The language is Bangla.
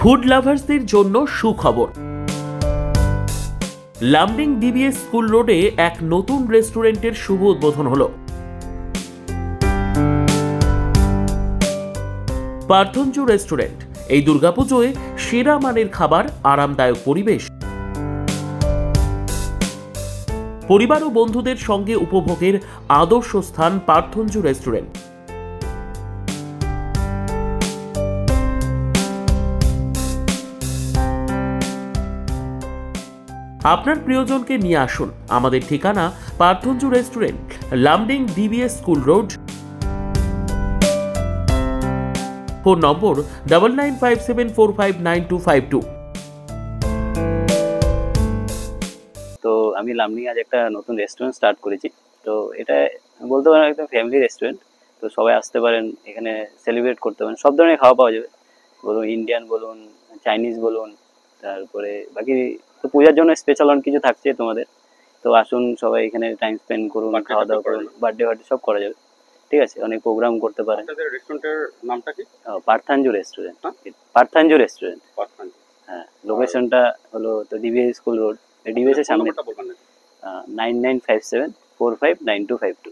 ফুড লাভার্সদের জন্য সুখবর। লামডিং ডিবিএস স্কুল রোডে এক নতুন রেস্টুরেন্টের শুভ উদ্বোধন হলো। পার্থঞ্জু রেস্টুরেন্ট এই দুর্গাপুজোয় সেরা মানের খাবার, আরামদায়ক পরিবেশ, পরিবার ও বন্ধুদের সঙ্গে উপভোগের আদর্শ স্থান পার্থঞ্জু রেস্টুরেন্ট। আপনার প্রিয়জনকে নিয়ে আসুন। আমাদের ঠিকানা Parthanju restaurant, Lumding DBS school road. Phone number 9957459252। তো আমি লামডিং আজ একটা নতুন রেস্টুরেন্ট স্টার্ট করেছি। তো এটা বলতে পারেন একটা ফ্যামিলি রেস্টুরেন্ট। তো সবাই আসতে পারেন, এখানে সেলিব্রেট করতে পারেন, সব ধরনের খাওয়া পাওয়া যাবে, বলুন ইন্ডিয়ান বলুন, চাইনিজ বলুন, তারপরে বাকি তো পূজার জন্য স্পেশাল অনেক কিছু থাকছে তোমাদের। তো আসুন সবাই এখানে টাইম স্পেন্ড করুন, খাওয়া দাওয়া করুন, বার্থডে সব করা যাবে। ঠিক আছে, অনেক প্রোগ্রাম করতে পারেন। আপনাদের রেস্টুরেন্টের নামটা কি? পার্থঞ্জু রেস্টুরেন্ট। পার্থঞ্জু রেস্টুরেন্ট। হ্যাঁ, লোকেশনটা হলো তো ডিবিএস স্কুল রোড, ডিবিএস এর সামনে। 9957459252।